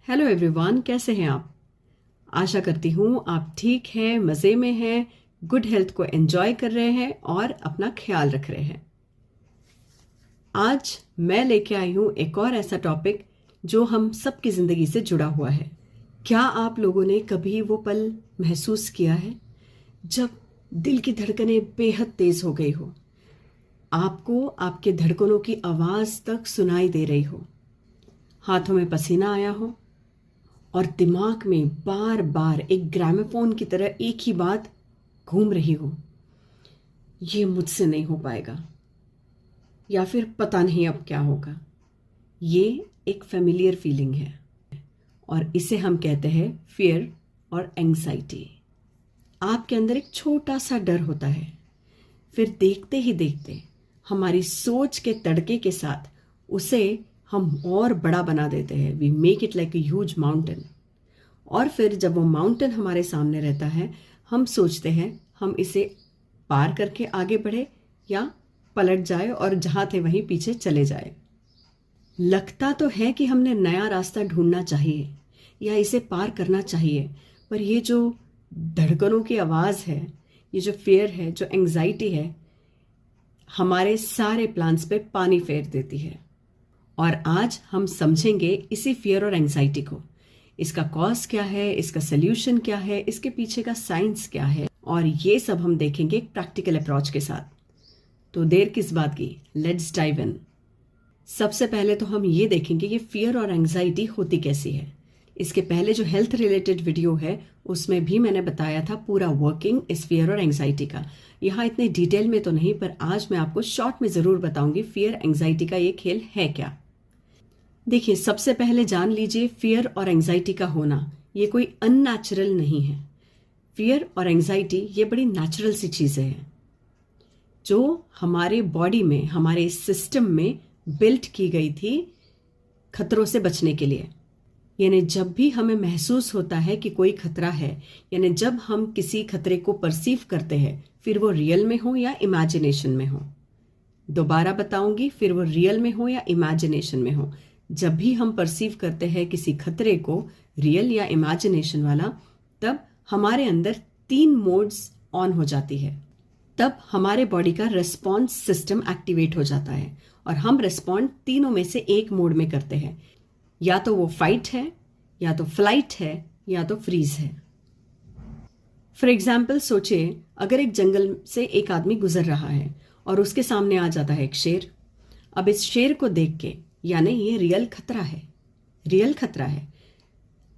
Hello everyone, कैसे हैं आप? आशा करती हूँ आप ठीक हैं, मज़े में हैं, गुड हेल्थ को एंजॉय कर रहे हैं और अपना ख्याल रख रहे हैं। आज मैं लेके आई हूँ एक और ऐसा टॉपिक जो हम सबकी ज़िंदगी से जुड़ा हुआ है। क्या आप लोगों ने कभी वो पल महसूस किया है जब दिल की धड़कनें बेहद तेज़ हो गई हो, आपको आपके धड़कनों की आवाज़ तक सुनाई दे रही हो, हाथों में पसीना आया हो और दिमाग में बार बार एक ग्रामोफोन की तरह एक ही बात घूम रही हो, ये मुझसे नहीं हो पाएगा, या फिर पता नहीं अब क्या होगा। ये एक फेमिलियर फीलिंग है और इसे हम कहते हैं फियर और एंग्जाइटी। आपके अंदर एक छोटा सा डर होता है, फिर देखते ही देखते हमारी सोच के तड़के के साथ उसे हम और बड़ा बना देते हैं। We make it like a huge mountain. और फिर जब वो माउंटेन हमारे सामने रहता है, हम सोचते हैं हम इसे पार करके आगे बढ़े या पलट जाए और जहाँ थे वहीं पीछे चले जाए। लगता तो है कि हमने नया रास्ता ढूंढना चाहिए या इसे पार करना चाहिए, पर ये जो धड़कनों की आवाज़ है, ये जो फियर है, जो एंग्जाइटी है, हमारे सारे प्लान्स पे पानी फेर देती है। और आज हम समझेंगे इसी फियर और एंग्जाइटी को, इसका कॉज क्या है, इसका सल्यूशन क्या है, इसके पीछे का साइंस क्या है, और ये सब हम देखेंगे एक प्रैक्टिकल अप्रोच के साथ। तो देर किस बात की, लेट्स डाइव इन। सबसे पहले तो हम ये देखेंगे ये फियर और एंग्जाइटी होती कैसी है। इसके पहले जो हेल्थ रिलेटेड वीडियो है उसमें भी मैंने बताया था पूरा वर्किंग इस फियर और एंग्जाइटी का। यहाँ इतने डिटेल में तो नहीं, पर आज मैं आपको शॉर्ट में ज़रूर बताऊंगी फियर एंग्जाइटी का ये खेल है क्या। देखिए, सबसे पहले जान लीजिए फियर और एंग्जाइटी का होना ये कोई अननेचुरल नहीं है। फियर और एंग्जाइटी ये बड़ी नेचुरल सी चीज़ें हैं जो हमारे बॉडी में, हमारे सिस्टम में बिल्ट की गई थी खतरों से बचने के लिए। यानी जब भी हमें महसूस होता है कि कोई खतरा है, यानी जब हम किसी खतरे को परसीव करते हैं, फिर वो रियल में हो या इमेजिनेशन में हो। दोबारा बताऊंगी, फिर वो रियल में हो या इमेजिनेशन में हो, जब भी हम परसीव करते हैं किसी खतरे को, रियल या इमेजिनेशन वाला, तब हमारे अंदर 3 मोड्स ऑन हो जाती है। तब हमारे बॉडी का रेस्पॉन्स सिस्टम एक्टिवेट हो जाता है और हम रेस्पॉन्ड तीनों में से एक मोड में करते हैं। या तो वो फाइट है, या तो फ्लाइट है, या तो फ्रीज है। फॉर एग्जाम्पल सोचिए, अगर एक जंगल से एक आदमी गुजर रहा है और उसके सामने आ जाता है एक शेर। अब इस शेर को देख के, यानी ये रियल खतरा है, रियल खतरा है।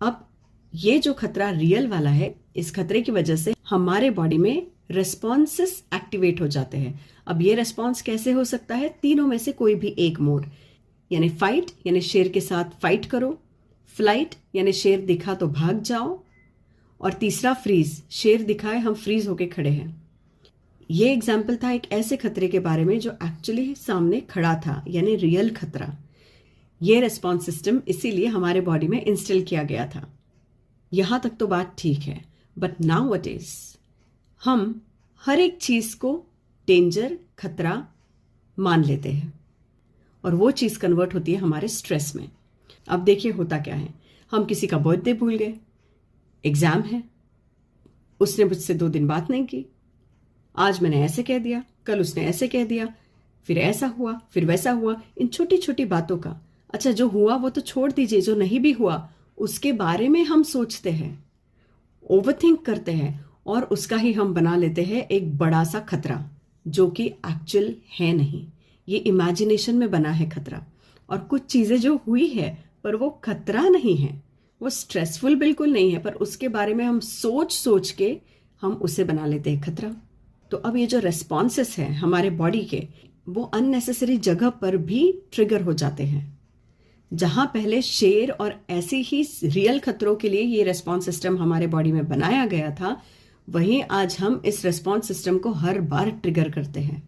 अब ये जो खतरा रियल वाला है, इस खतरे की वजह से हमारे बॉडी में रेस्पॉन्सेस एक्टिवेट हो जाते हैं। अब ये रेस्पॉन्स कैसे हो सकता है? तीनों में से कोई भी एक मोड, यानी फाइट यानी शेर के साथ फाइट करो, फ्लाइट यानी शेर दिखा तो भाग जाओ, और तीसरा फ्रीज, शेर दिखाए हम फ्रीज होके खड़े हैं। ये एग्जाम्पल था एक ऐसे खतरे के बारे में जो एक्चुअली सामने खड़ा था, यानी रियल खतरा। ये रेस्पॉन्स सिस्टम इसीलिए हमारे बॉडी में इंस्टॉल किया गया था। यहां तक तो बात ठीक है, बट नाउ व्हाट इज, हम हर एक चीज को डेंजर, खतरा मान लेते हैं और वो चीज कन्वर्ट होती है हमारे स्ट्रेस में। अब देखिए होता क्या है, हम किसी का बर्थडे भूल गए, एग्जाम है, उसने मुझसे 2 दिन बात नहीं की, आज मैंने ऐसे कह दिया, कल उसने ऐसे कह दिया, फिर ऐसा हुआ, फिर वैसा हुआ। इन छोटी छोटी बातों का, अच्छा जो हुआ वो तो छोड़ दीजिए, जो नहीं भी हुआ उसके बारे में हम सोचते हैं, ओवरथिंक करते हैं और उसका ही हम बना लेते हैं एक बड़ा सा खतरा, जो कि एक्चुअल है नहीं। ये इमेजिनेशन में बना है खतरा। और कुछ चीजें जो हुई है पर वो खतरा नहीं है, वो स्ट्रेसफुल बिल्कुल नहीं है, पर उसके बारे में हम सोच सोच के हम उसे बना लेते हैं खतरा। तो अब ये जो रेस्पॉन्सेस हैं हमारे बॉडी के, वो अननेसेसरी जगह पर भी ट्रिगर हो जाते हैं। जहां पहले शेर और ऐसे ही रियल खतरों के लिए ये रेस्पॉन्स सिस्टम हमारे बॉडी में बनाया गया था, वहीं आज हम इस रेस्पॉन्स सिस्टम को हर बार ट्रिगर करते हैं।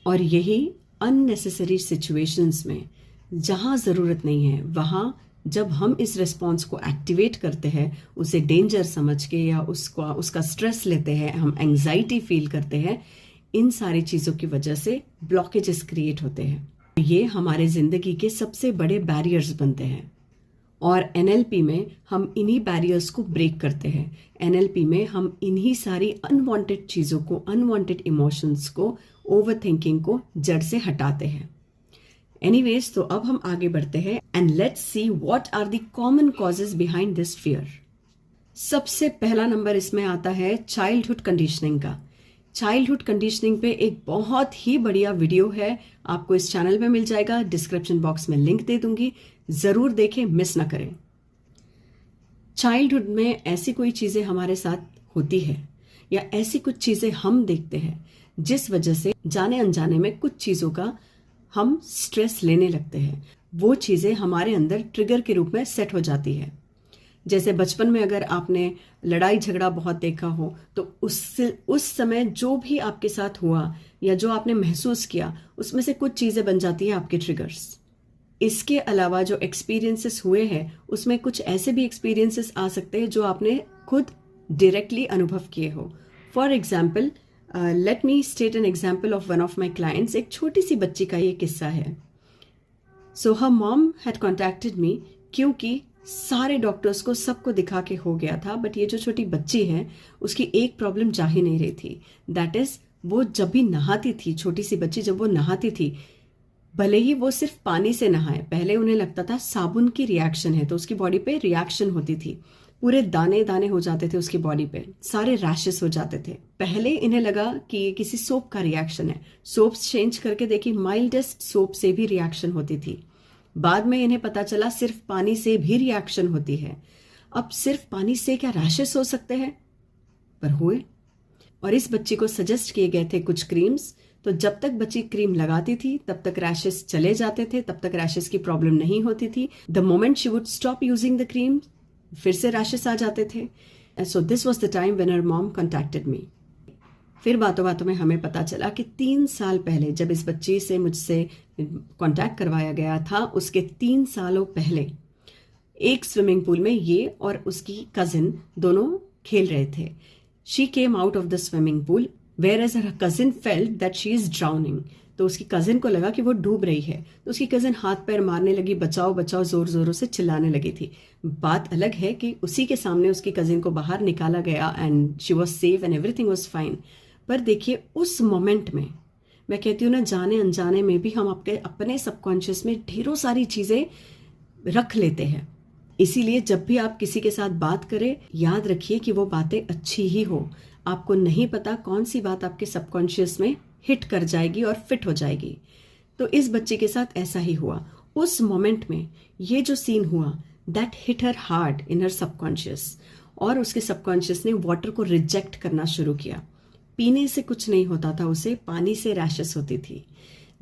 और यही अननेसेसरी सिचुएशंस में, जहां ज़रूरत नहीं है, वहां जब हम इस रेस्पॉन्स को एक्टिवेट करते हैं, उसे डेंजर समझ के या उसका स्ट्रेस लेते हैं, हम एंग्जाइटी फील करते हैं, इन सारी चीज़ों की वजह से ब्लॉकेजेस क्रिएट होते हैं। ये हमारे ज़िंदगी के सबसे बड़े बैरियर्स बनते हैं। और एनएलपी में हम इन्हीं बैरियर्स को ब्रेक करते हैं। एनएलपी में हम इन्हीं सारी अनवांटेड चीज़ों को, अनवांटेड इमोशंस को, ओवरथिंकिंग को जड़ से हटाते हैं। एनीवेज, तो अब हम आगे बढ़ते हैं and let's see what are the common causes behind this fear. सबसे पहला नंबर इसमें आता है चाइल्डहुड कंडीशनिंग का। चाइल्डहुड कंडीशनिंग पे एक बहुत ही बढ़िया वीडियो है, आपको इस चैनल पे मिल जाएगा, डिस्क्रिप्शन बॉक्स में लिंक दे दूंगी, जरूर देखें, मिस ना करें। चाइल्डहुड में ऐसी कोई चीजें हमारे साथ होती है या ऐसी कुछ चीजें हम देखते हैं जिस वजह से जाने अनजाने में कुछ चीजों का हम स्ट्रेस लेने लगते हैं। वो चीजें हमारे अंदर ट्रिगर के रूप में सेट हो जाती है। जैसे बचपन में अगर आपने लड़ाई झगड़ा बहुत देखा हो तो उस समय जो भी आपके साथ हुआ या जो आपने महसूस किया उसमें से कुछ चीजें बन जाती है आपके ट्रिगर्स। इसके अलावा जो एक्सपीरियंसेस हुए हैं उसमें कुछ ऐसे भी एक्सपीरियंसेस आ सकते हैं जो आपने खुद डायरेक्टली अनुभव किए हो। For example, let me state an example of one of my clients. एक छोटी सी बच्ची का ये किस्सा है। सो हर मॉम हैड कॉन्टैक्टेड मी क्योंकि सारे डॉक्टर्स को सबको दिखा के हो गया था, बट ये जो छोटी बच्ची है उसकी एक प्रॉब्लम जा ही नहीं रही थी। दैट इज, वो जब भी नहाती थी, छोटी सी बच्ची जब वो नहाती थी, भले ही वो सिर्फ पानी से नहाए, पहले उन्हें लगता था साबुन की रिएक्शन है तो उसकी बॉडी पे रिएक्शन होती थी, पूरे दाने दाने हो जाते थे उसकी बॉडी पे, सारे रैशेस हो जाते थे। पहले इन्हें लगा कि ये किसी सोप का रिएक्शन है, सोप्स चेंज करके देखी, माइल्डेस्ट सोप से भी रिएक्शन होती थी। बाद में इन्हें पता चला सिर्फ पानी से भी रिएक्शन होती है। अब सिर्फ पानी से क्या रैशेस हो सकते हैं? पर हुए। और इस बच्ची को सजेस्ट किए गए थे कुछ क्रीम्स, तो जब तक बच्ची क्रीम लगाती थी तब तक रैशेस चले जाते थे, तब तक रैशेस की प्रॉब्लम नहीं होती थी। The moment she would stop using the cream, फिर से रैशेस आ जाते थे। So this was the time when her mom contacted me. फिर बातों बातों में हमें पता चला कि 3 साल पहले जब इस बच्ची से मुझसे कांटेक्ट करवाया गया था, उसके 3 सालों पहले एक स्विमिंग पूल में ये और उसकी कजिन दोनों खेल रहे थे। She came out of the swimming pool whereas her cousin felt that she is drowning. तो उसकी कजिन को लगा कि वो डूब रही है, तो उसकी कजिन हाथ पैर मारने लगी, बचाओ बचाओ जोर जोरों से चिल्लाने लगी थी। बात अलग है कि उसी के सामने उसकी कजिन को बाहर निकाला गया and she was safe and everything was fine. पर देखिए, उस मोमेंट में मैं कहती हूँ ना, जाने अनजाने में भी हम अपने सबकॉन्शियस में ढेरों सारी चीजें रख लेते हैं। इसीलिए जब भी आप किसी के साथ बात करें, याद रखिए कि वो बातें अच्छी ही हो। आपको नहीं पता कौन सी बात आपके सबकॉन्शियस में हिट कर जाएगी और फिट हो जाएगी। तो इस बच्चे के साथ ऐसा ही हुआ। उस मोमेंट में ये जो सीन हुआ, that hit her hard in her subconscious, और उसके सबकॉन्शियस ने वाटर को रिजेक्ट करना शुरू किया। पीने से कुछ नहीं होता था उसे, पानी से रैशेस होती थी।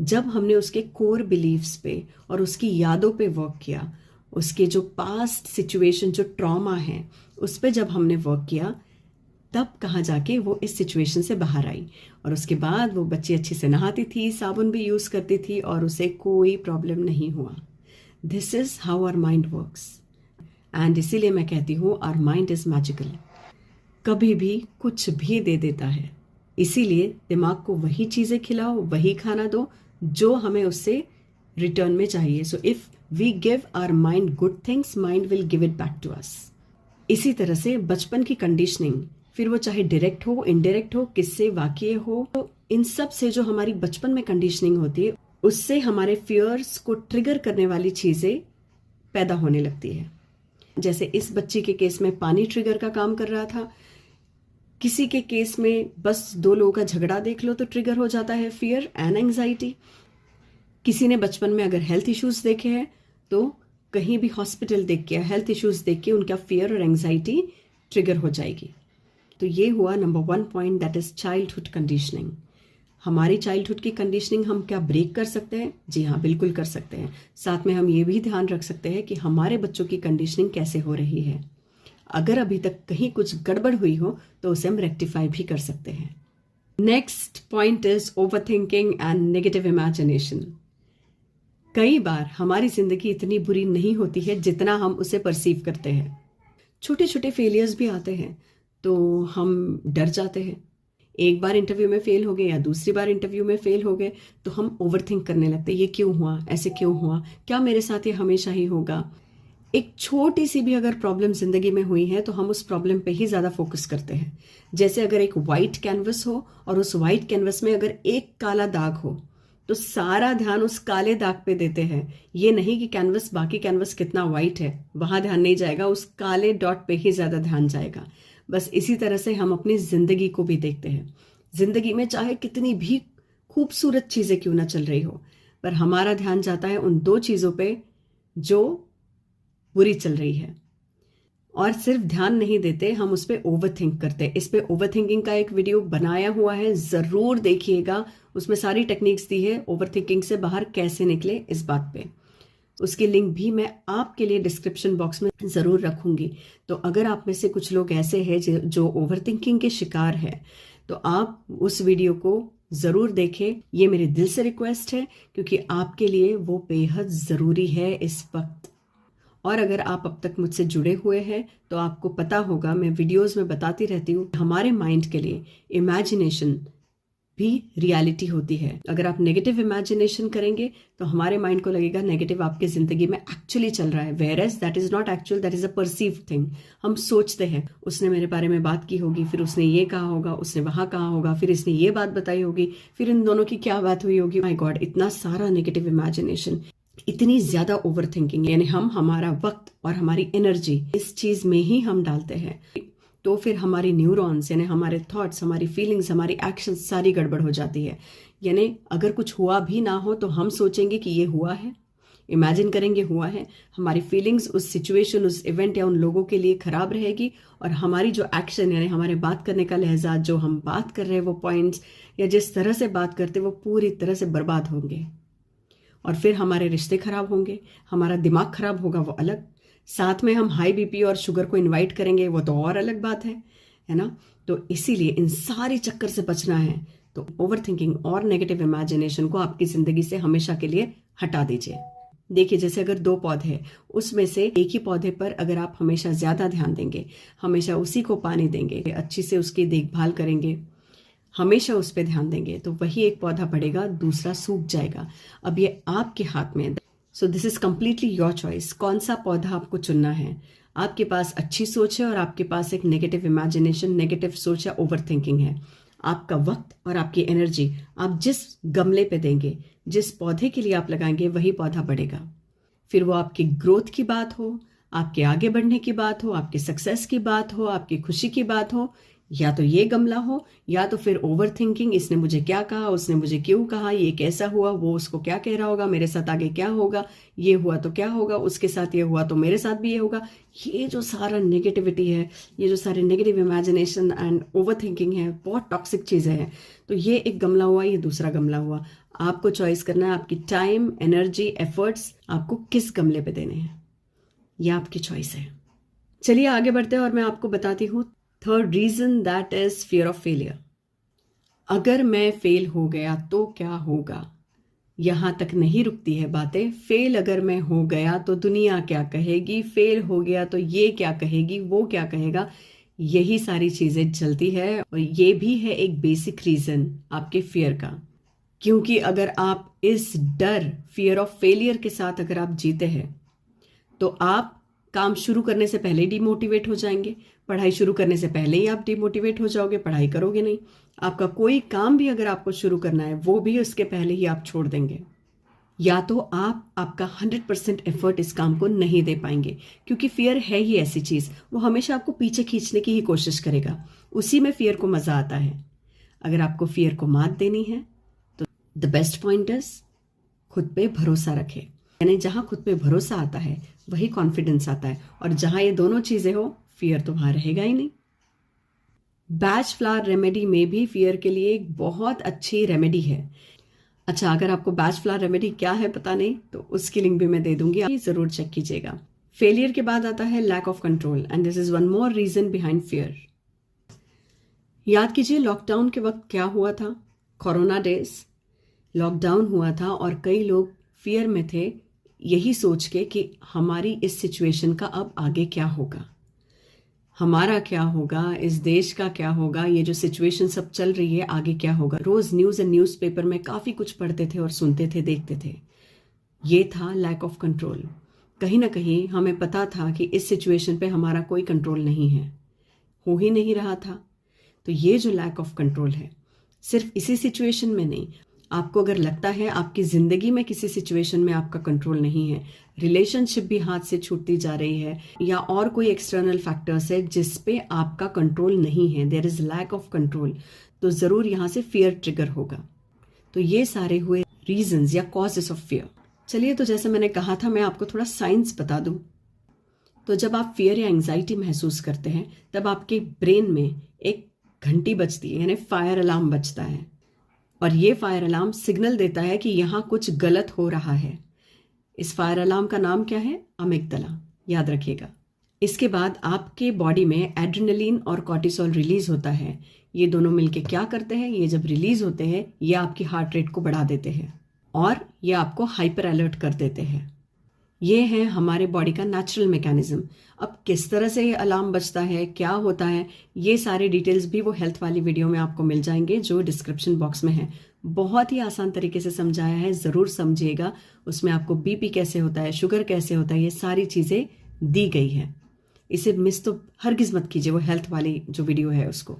जब हमने उसके कोर बिलीव्स पे और उसकी यादों पे वर्क किया, उसके जो पास्ट सिचुएशन, जो ट्रॉमा है, उस पे जब हमने वर्क किया, तब कहाँ जाके वो इस सिचुएशन से बाहर आई। और उसके बाद वो बच्ची अच्छी से नहाती थी, साबुन भी यूज करती थी और उसे कोई प्रॉब्लम नहीं हुआ। This is how our mind works. And इसीलिए मैं कहती हूँ, आवर माइंड इज मैजिकल, कभी भी कुछ भी दे देता है। इसीलिए दिमाग को वही चीजें खिलाओ, वही खाना दो जो हमें उससे रिटर्न में चाहिए। So if we give our mind good things, mind will give it back to us. इसी तरह से बचपन की कंडीशनिंग, फिर वो चाहे डायरेक्ट हो, इनडायरेक्ट हो, किससे वाकिए हो, तो इन सब से जो हमारी बचपन में कंडीशनिंग होती है, उससे हमारे फियर्स को ट्रिगर करने वाली चीजें पैदा होने लगती है। जैसे इस बच्ची के केस में पानी ट्रिगर का काम कर रहा था, किसी के केस में बस 2 लोगों का झगड़ा देख लो तो ट्रिगर हो जाता है फियर एंड एंजाइटी। किसी ने बचपन में अगर हेल्थ इश्यूज देखे हैं तो कहीं भी हॉस्पिटल देख के, हेल्थ इश्यूज देख के उनका फियर और एंजाइटी ट्रिगर हो जाएगी। तो ये हुआ number 1 point, that is childhood conditioning. हमारी चाइल्डहुड की कंडीशनिंग हम क्या ब्रेक कर सकते हैं? जी हाँ, बिल्कुल कर सकते हैं। साथ में हम ये भी ध्यान रख सकते हैं कि हमारे बच्चों की कंडीशनिंग कैसे हो रही है। अगर अभी तक कहीं कुछ गड़बड़ हुई हो तो उसे हम रेक्टिफाई भी कर सकते हैं। Next point is overthinking and negative imagination. कई बार हमारी जिंदगी इतनी बुरी नहीं होती है जितना हम उसे परसीव करते हैं। छोटे छोटे फेलियर्स भी आते हैं तो हम डर जाते हैं। एक बार इंटरव्यू में फेल हो गए या दूसरी बार इंटरव्यू में फेल हो गए तो हम ओवरथिंक करने लगते हैं, ये क्यों हुआ, ऐसे क्यों हुआ, क्या मेरे साथ ये हमेशा ही होगा। एक छोटी सी भी अगर प्रॉब्लम जिंदगी में हुई है तो हम उस प्रॉब्लम पे ही ज्यादा फोकस करते हैं। जैसे अगर एक वाइट कैनवस हो और उस वाइट कैनवस में अगर एक काला दाग हो तो सारा ध्यान उस काले दाग पे देते हैं। ये नहीं कि कैनवस बाकी कैनवस कितना वाइट है वहां ध्यान नहीं जाएगा, उस काले डॉट पे ही ज्यादा ध्यान जाएगा। बस इसी तरह से हम अपनी जिंदगी को भी देखते हैं। जिंदगी में चाहे कितनी भी खूबसूरत चीजें क्यों ना चल रही हो, पर हमारा ध्यान जाता है उन दो चीजों पे जो बुरी चल रही है, और सिर्फ ध्यान नहीं देते, हम उस पर ओवर थिंक करते हैं। इस पे ओवर थिंकिंग का एक वीडियो बनाया हुआ है, जरूर देखिएगा। उसमें सारी टेक्निक्स दी है ओवर थिंकिंग से बाहर कैसे निकले इस बात पे। उसकी लिंक भी मैं आपके लिए डिस्क्रिप्शन बॉक्स में जरूर रखूंगी। तो अगर आप में से कुछ लोग ऐसे हैं जो ओवर थिंकिंग के शिकार है तो आप उस वीडियो को जरूर देखें। ये मेरे दिल से रिक्वेस्ट है, क्योंकि आपके लिए वो बेहद जरूरी है इस वक्त। और अगर आप अब तक मुझसे जुड़े हुए हैं तो आपको पता होगा, मैं वीडियोस में बताती रहती हूँ, हमारे माइंड के लिए इमेजिनेशन भी रियलिटी होती है। अगर आप नेगेटिव इमेजिनेशन करेंगे तो हमारे माइंड को लगेगा नेगेटिव आपकी जिंदगी में एक्चुअली चल रहा है, whereas that is not actual, that is a perceived thing. हम सोचते हैं उसने मेरे बारे में बात की होगी, फिर उसने ये कहा होगा, उसने वहां कहा होगा, फिर इसने ये बात बताई होगी, फिर इन दोनों की क्या बात हुई होगी। माय गॉड, इतना सारा नेगेटिव इमेजिनेशन, इतनी ज्यादा ओवर थिंकिंग, यानी हम हमारा वक्त और हमारी एनर्जी इस चीज में ही हम डालते हैं। तो फिर हमारी न्यूरॉन्स यानी हमारे थॉट्स, हमारी फीलिंग्स, हमारी एक्शंस सारी गड़बड़ हो जाती है। यानी अगर कुछ हुआ भी ना हो तो हम सोचेंगे कि ये हुआ है, इमेजिन करेंगे हुआ है। हमारी फीलिंग्स उस सिचुएशन, उस इवेंट या उन लोगों के लिए खराब रहेगी, और हमारी जो एक्शन यानी हमारे बात करने का लहजा, जो हम बात कर रहे हैं वो पॉइंट्स या जिस तरह से बात करते वो पूरी तरह से बर्बाद होंगे। और फिर हमारे रिश्ते खराब होंगे, हमारा दिमाग खराब होगा, वो अलग। साथ में हम हाई बीपी और शुगर को इनवाइट करेंगे, वो तो और अलग बात है ना। तो इसीलिए इन सारी चक्कर से बचना है तो ओवर थिंकिंग और नेगेटिव इमेजिनेशन को आपकी जिंदगी से हमेशा के लिए हटा दीजिए। देखिए, जैसे अगर दो पौधे हैं, उसमें से एक ही पौधे पर अगर आप हमेशा ज्यादा ध्यान देंगे, हमेशा उसी को पानी देंगे, अच्छी से उसकी देखभाल करेंगे, हमेशा उस पर ध्यान देंगे, तो वही एक पौधा बढ़ेगा, दूसरा सूख जाएगा। अब ये आपके हाथ में है। So this is completely your choice, कौन सा पौधा आपको चुनना है। आपके पास अच्छी सोच है और आपके पास एक नेगेटिव इमेजिनेशन, नेगेटिव सोच या ओवर थिंकिंग है। आपका वक्त और आपकी एनर्जी आप जिस गमले पे देंगे, जिस पौधे के लिए आप लगाएंगे, वही पौधा बढ़ेगा। फिर वो आपकी ग्रोथ की बात हो, आपके आगे बढ़ने की बात हो, आपकी सक्सेस की बात हो, आपकी खुशी की बात हो, या तो ये गमला हो, या तो फिर ओवर थिंकिंग, इसने मुझे क्या कहा, उसने मुझे क्यों कहा, ये कैसा हुआ, वो उसको क्या कह रहा होगा, मेरे साथ आगे क्या होगा, ये हुआ तो क्या होगा, उसके साथ ये हुआ तो मेरे साथ भी ये होगा। ये जो सारा नेगेटिविटी है, ये जो सारे negative imagination and over thinking है, बहुत टॉक्सिक चीजें हैं। तो ये एक गमला हुआ, ये दूसरा गमला हुआ। आपको चॉइस करना है, आपकी टाइम, एनर्जी, एफर्ट्स आपको किस गमले पे देने हैं, यह आपकी चॉइस है। चलिए आगे बढ़ते हैं और मैं आपको बताती हूँ third reason, that is fear of failure. अगर मैं फेल हो गया तो क्या होगा, यहां तक नहीं रुकती है बातें। फेल अगर मैं हो गया तो दुनिया क्या कहेगी, फेल हो गया तो ये क्या कहेगी, वो क्या कहेगा, यही सारी चीजें चलती है। और ये भी है एक बेसिक रीजन आपके फियर का, क्योंकि अगर आप इस डर, फियर ऑफ फेलियर के साथ अगर आप जीते हैं तो आप काम शुरू करने से पहले डिमोटिवेट हो जाएंगे, पढ़ाई शुरू करने से पहले ही आप डिमोटिवेट हो जाओगे, पढ़ाई करोगे नहीं। आपका कोई काम भी अगर आपको शुरू करना है वो भी उसके पहले ही आप छोड़ देंगे, या तो आप आपका 100% एफर्ट इस काम को नहीं दे पाएंगे, क्योंकि फियर है ही ऐसी चीज, वो हमेशा आपको पीछे खींचने की ही कोशिश करेगा। उसी में फियर को मजा आता है। अगर आपको फियर को मात देनी है तो द बेस्ट पॉइंट इज खुद पे भरोसा रखें। यानी जहां खुद पे भरोसा आता है वही कॉन्फिडेंस आता है, और जहां ये दोनों चीजें हो, फियर तो वहां रहेगा ही नहीं। बैच फ्लावर रेमेडी में भी फियर के लिए एक बहुत अच्छी रेमेडी है। अच्छा, अगर आपको बैच फ्लावर रेमेडी क्या है पता नहीं तो उसकी लिंक भी मैं दे दूंगी, आप जरूर चेक कीजिएगा। फेलियर के बाद आता है lack of control, and this is one more reason behind fear. याद कीजिए लॉकडाउन के वक्त क्या हुआ था, कोरोना डेज, लॉकडाउन हुआ था और कई लोग फियर में थे, यही सोच के कि हमारी इस सिचुएशन का अब आगे क्या होगा, हमारा क्या होगा, इस देश का क्या होगा, ये जो सिचुएशन सब चल रही है आगे क्या होगा। रोज न्यूज एंड न्यूज़पेपर में काफी कुछ पढ़ते थे और सुनते थे, देखते थे। ये था लैक ऑफ कंट्रोल। कहीं ना कहीं हमें पता था कि इस सिचुएशन पे हमारा कोई कंट्रोल नहीं है, हो ही नहीं रहा था। तो ये जो लैक ऑफ कंट्रोल है, सिर्फ इसी सिचुएशन में नहीं, आपको अगर लगता है आपकी ज़िंदगी में किसी सिचुएशन में आपका कंट्रोल नहीं है, रिलेशनशिप भी हाथ से छूटती जा रही है, या और कोई एक्सटर्नल फैक्टर्स है जिस पे आपका कंट्रोल नहीं है, there is lack of control, तो ज़रूर यहाँ से फियर ट्रिगर होगा। तो ये सारे हुए रीजंस या कॉजेस ऑफ फियर। चलिए, तो जैसे मैंने कहा था, मैं आपको थोड़ा साइंस बता दूं। तो जब आप फियर या एंजाइटी महसूस करते हैं, तब आपके ब्रेन में एक घंटी बजती है, यानी फायर अलार्म बजता है, और ये फायर अलार्म सिग्नल देता है कि यहाँ कुछ गलत हो रहा है। इस फायर अलार्म का नाम क्या है? अमिगडाला, याद रखिएगा। इसके बाद आपके बॉडी में एड्रेनलिन और कॉर्टिसोल रिलीज होता है। ये दोनों मिलके क्या करते हैं? ये जब रिलीज होते हैं, ये आपकी हार्ट रेट को बढ़ा देते हैं और ये आपको हाइपर अलर्ट कर देते हैं। ये है हमारे बॉडी का नेचुरल मैकेनिज्म। अब किस तरह से ये अलार्म बजता है, क्या होता है, ये सारे डिटेल्स भी वो हेल्थ वाली वीडियो में आपको मिल जाएंगे जो डिस्क्रिप्शन बॉक्स में है। बहुत ही आसान तरीके से समझाया है, ज़रूर समझिएगा। उसमें आपको बीपी कैसे होता है, शुगर कैसे होता है, ये सारी चीज़ें दी गई है। इसे मिस तो हरगिज़ मत कीजिए, वो हेल्थ वाली जो वीडियो है उसको।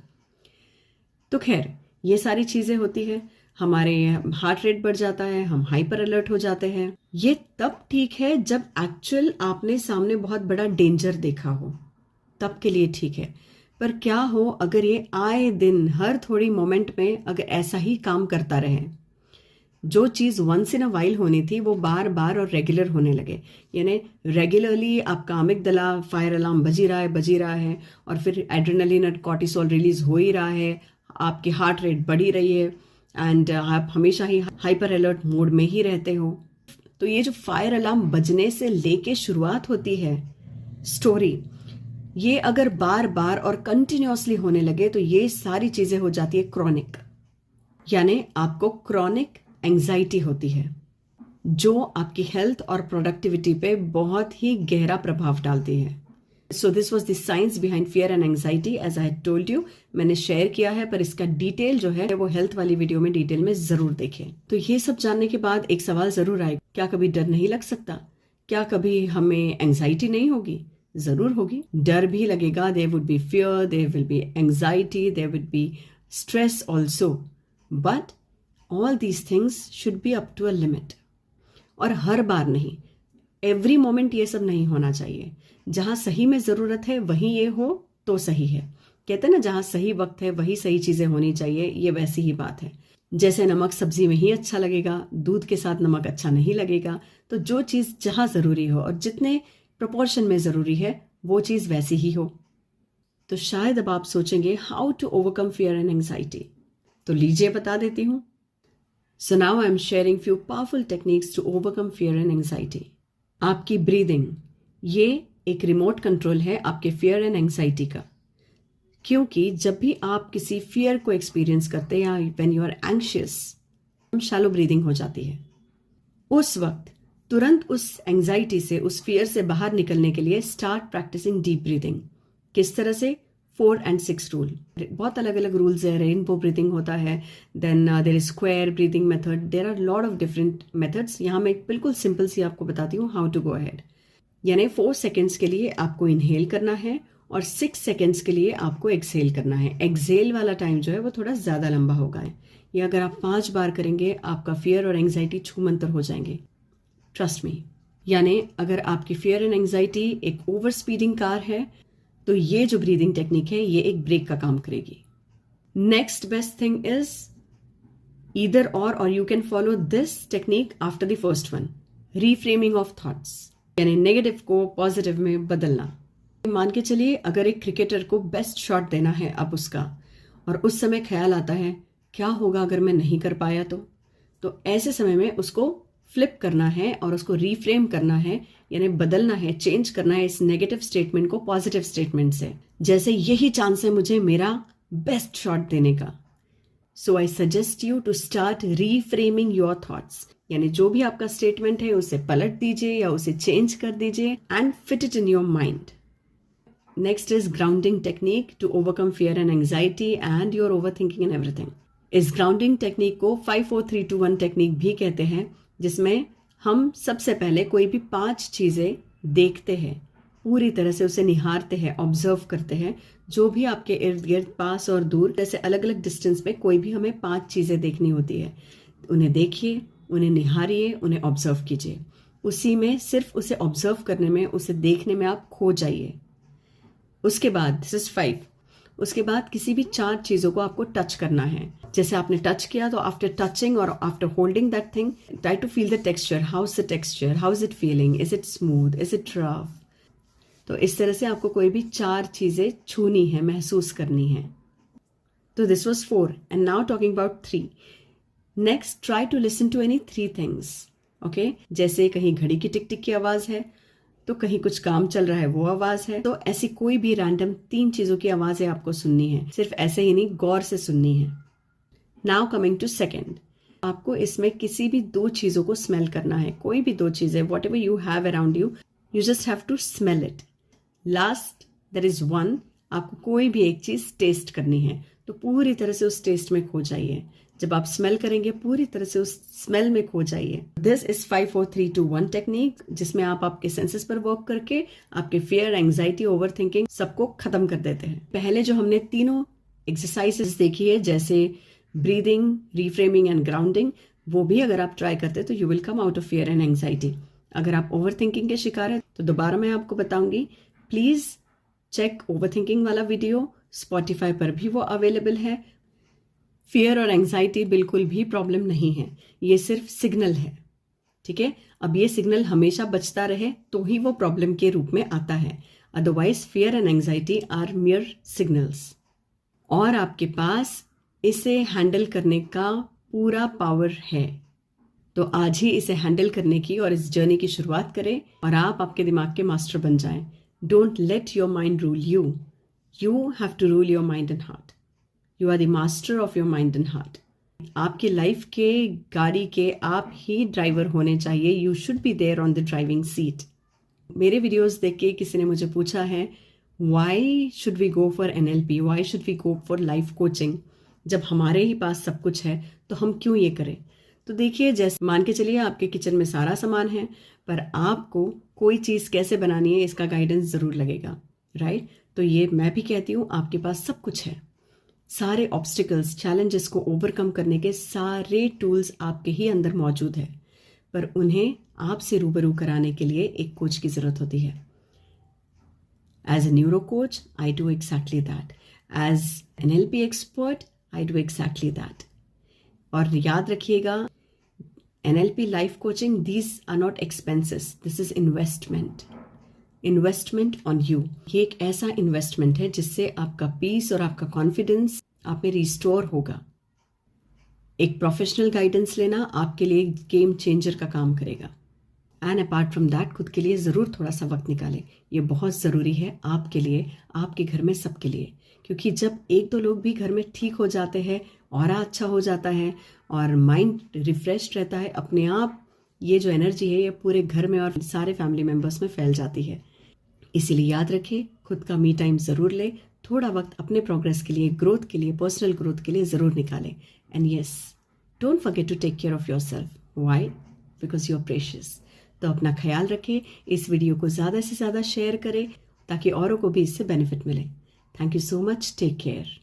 तो खैर, ये सारी चीज़ें होती है, हमारे हार्ट रेट बढ़ जाता है, हम हाइपर अलर्ट हो जाते हैं। ये तब ठीक है जब एक्चुअल आपने सामने बहुत बड़ा डेंजर देखा हो, तब के लिए ठीक है। पर क्या हो अगर ये आए दिन हर थोड़ी मोमेंट में अगर ऐसा ही काम करता रहे, जो चीज़ वंस इन अ वाइल होनी थी वो बार बार और रेगुलर होने लगे, यानी रेगुलरली आपका अमिगडाला फायर अलार्म बजी रहा है और फिर एड्रेनलिन और कॉर्टिसोल रिलीज हो ही रहा है, आपकी हार्ट रेट बढ़ी रही है एंड आप हमेशा ही हाइपर अलर्ट मोड में ही रहते हो। तो ये जो फायर अलार्म बजने से लेके शुरुआत होती है स्टोरी, ये अगर बार बार और कंटिन्यूसली होने लगे तो ये सारी चीज़ें हो जाती है क्रॉनिक, यानी आपको क्रॉनिक एंजाइटी होती है, जो आपकी हेल्थ और प्रोडक्टिविटी पे बहुत ही गहरा प्रभाव डालती है। So this was the science behind fear and anxiety, as I had told you. मैंने शेयर किया है, पर इसका डिटेल जो है वो हेल्थ वाली वीडियो में डिटेल में जरूर देखें। तो ये सब जानने के बाद एक सवाल जरूर आएगा, क्या कभी डर नहीं लग सकता? क्या कभी हमें एंजाइटी नहीं होगी? जरूर होगी, डर भी लगेगा। There would be fear, there will be anxiety, there would be stress also, but all these things should be up to a limit. और हर बार नहीं, एवरी मोमेंट ये सब नहीं होना चाहिए। जहाँ सही में ज़रूरत है वहीं ये हो तो सही है। कहते हैं ना, जहाँ सही वक्त है वही सही चीज़ें होनी चाहिए, ये वैसी ही बात है। जैसे नमक सब्जी में ही अच्छा लगेगा, दूध के साथ नमक अच्छा नहीं लगेगा। तो जो चीज़ जहाँ ज़रूरी हो और जितने प्रोपोर्शन में ज़रूरी है वो चीज़ वैसी ही हो। तो शायद अब आप सोचेंगे how to overcome fear and anxiety, तो लीजिए बता देती हूँ। So now I am sharing few powerful techniques to overcome fear and anxiety. आपकी ब्रीदिंग, ये एक रिमोट कंट्रोल है आपके फियर एंड एंजाइटी का, क्योंकि जब भी आप किसी फियर को एक्सपीरियंस करते हैं या when you are anxious, shallow breathing हो जाती है। उस वक्त तुरंत उस एंजाइटी से, उस फियर से बाहर निकलने के लिए स्टार्ट प्रैक्टिसिंग डीप ब्रीदिंग। किस तरह से? 4 and 6 रूल। बहुत अलग अलग रूल्स है। रेनबो ब्रीदिंग होता है, then there is square breathing method, there are lot of different methods. यहाँ मैं बिल्कुल सिंपल सी आपको बताती हूँ हाउ टू गो अहेड। यानी 4 सेकेंड्स के लिए आपको इनहेल करना है और 6 सेकेंड्स के लिए आपको एक्सहेल करना है। एक्सहेल वाला टाइम जो है वो थोड़ा ज़्यादा लंबा होगा। ये अगर आप 5 बार करेंगे, आपका फियर और एंजाइटी छूमंतर हो जाएंगे, ट्रस्ट मी। यानी अगर आपकी फियर एंड एंजाइटी एक ओवर स्पीडिंग कार है, तो ये जो ब्रीदिंग टेक्निक है ये एक ब्रेक का काम करेगी। Next best thing is either or you can follow this technique after the first one, reframing of thoughts, यानी नेगेटिव को पॉजिटिव में बदलना। मान के चलिए अगर एक क्रिकेटर को बेस्ट शॉट देना है अब उसका, और उस समय ख्याल आता है क्या होगा अगर मैं नहीं कर पाया, तो ऐसे समय में उसको फ्लिप करना है और उसको रीफ्रेम करना है, यानी बदलना है, चेंज करना है इस नेगेटिव स्टेटमेंट को पॉजिटिव स्टेटमेंट से। जैसे यही चांस है मुझे मेरा बेस्ट शॉट देने का, so I suggest you to start reframing your thoughts, यानी जो भी आपका स्टेटमेंट है उसे पलट दीजिए या उसे चेंज कर दीजिए and fit it in your mind. Next is grounding technique to overcome fear and anxiety and your overthinking and everything. इस ग्राउंडिंग टेक्निक को 5 4 3 2 1 टेक्निक भी कहते हैं, जिसमें हम सबसे पहले कोई भी 5 चीजें देखते हैं, पूरी तरह से उसे निहारते हैं, ऑब्जर्व करते हैं, जो भी आपके इर्द गिर्द पास और दूर जैसे अलग अलग डिस्टेंस में कोई भी हमें 5 चीज़ें देखनी होती है, उन्हें देखिए, उन्हें निहारिए, उन्हें ऑब्जर्व कीजिए। उसी में सिर्फ उसे ऑब्जर्व करने में, उसे देखने में आप खो जाइए। उसके बाद दिस इज 5, उसके बाद किसी भी 4 चीज़ों को आपको टच करना है। जैसे आपने टच किया तो आफ्टर टचिंग और after holding that thing, try to feel the texture, how is the texture, how is it feeling, is it smooth, is it rough. तो इस तरह से आपको कोई भी 4 चीज़ें छूनी है, महसूस करनी है। तो this was 4 and now talking about 3। Next, try to listen to any 3 things. Okay, जैसे कहीं घड़ी की टिक टिक की आवाज़ है, तो कहीं कुछ काम चल रहा है वो आवाज़ है, तो ऐसी कोई भी रैंडम 3 चीज़ों की आवाज़ें आपको सुननी है। सिर्फ ऐसे ही नहीं, गौर से सुननी है। नाउ कमिंग टू सेकेंड, आपको इसमें किसी भी 2 चीज़ों को स्मेल करना है। कोई भी 2 चीज़ें, whatever you have around you, you just have to smell it. Last, there is 1, आपको कोई भी एक चीज़ टेस्ट करनी है, तो पूरी तरह से उस टेस्ट में खो जाइए। जब आप स्मेल करेंगे, पूरी तरह से उस स्मेल में खो जाइए। दिस इज 5 4 3 2 1 टेक्निक, जिसमें आप आपके सेंसेस पर वर्क करके आपके फियर, एंग्जाइटी, ओवर थिंकिंग सबको खत्म कर देते हैं। पहले जो हमने तीनों एक्सरसाइजेस देखी है, जैसे ब्रीदिंग, रिफ्रेमिंग एंड ग्राउंडिंग, वो भी अगर आप ट्राई करते तो you will come out of fear and anxiety. अगर आप ओवर थिंकिंग के शिकार है तो दोबारा मैं आपको बताऊंगी, प्लीज चेक ओवर थिंकिंग वाला वीडियो, स्पॉटिफाई पर भी वो अवेलेबल है। फियर और एंग्जाइटी बिल्कुल भी प्रॉब्लम नहीं है, ये सिर्फ सिग्नल है। ठीक है, अब ये सिग्नल हमेशा बचता रहे तो ही वो प्रॉब्लम के रूप में आता है, otherwise fear and anxiety are mere signals. और आपके पास इसे हैंडल करने का पूरा पावर है, तो आज ही इसे हैंडल करने की और इस जर्नी की शुरुआत करें और आप आपके दिमाग के मास्टर बन जाएं। Don't let your mind rule you, you have to rule your mind and heart. You are the master of your mind and heart. आपकी लाइफ के गाड़ी के आप ही ड्राइवर होने चाहिए। You should be there on the driving seat. मेरे videos देख के किसी ने मुझे पूछा है, why should we go for NLP, why should we go for life coaching, जब हमारे ही पास सब कुछ है तो हम क्यों ये करें। तो देखिए, जैसे मान के चलिए आपके किचन में सारा सामान है, पर आपको कोई चीज़ कैसे बनानी है इसका गाइडेंस ज़रूर लगेगा, राइट। तो ये मैं भी कहती हूँ, आपके पास सब कुछ है, सारे ऑब्स्टिकल्स, चैलेंजेस को ओवरकम करने के सारे टूल्स आपके ही अंदर मौजूद है, पर उन्हें आपसे रूबरू कराने के लिए एक कोच की ज़रूरत होती है। As a neuro coach I do exactly that, as NLP expert I do exactly that. और याद रखिएगा, NLP life coaching, these are not expenses, this is investment, investment on you. ये एक ऐसा इन्वेस्टमेंट है जिससे आपका पीस और आपका कॉन्फिडेंस आप में रिस्टोर होगा। एक प्रोफेशनल गाइडेंस लेना आपके लिए गेम चेंजर का काम करेगा। एंड अपार्ट फ्रॉम दैट, खुद के लिए ज़रूर थोड़ा सा वक्त निकालें, ये बहुत ज़रूरी है आपके लिए, आपके घर में सबके लिए। क्योंकि जब 1-2 लोग भी घर में ठीक हो जाते हैं, ऑरा अच्छा हो जाता है और माइंड रिफ्रेश रहता है, अपने आप ये जो एनर्जी है ये पूरे घर में और सारे फैमिली मेम्बर्स में फैल जाती है। इसीलिए याद रखें, खुद का मी टाइम ज़रूर लें, थोड़ा वक्त अपने प्रोग्रेस के लिए, ग्रोथ के लिए, पर्सनल ग्रोथ के लिए ज़रूर निकालें। And yes, don't forget to take care of yourself. Why? Because you are precious. तो अपना ख्याल रखें, इस वीडियो को ज़्यादा से ज़्यादा शेयर करें ताकि औरों को भी इससे बेनिफिट मिले। Thank you so much, take care.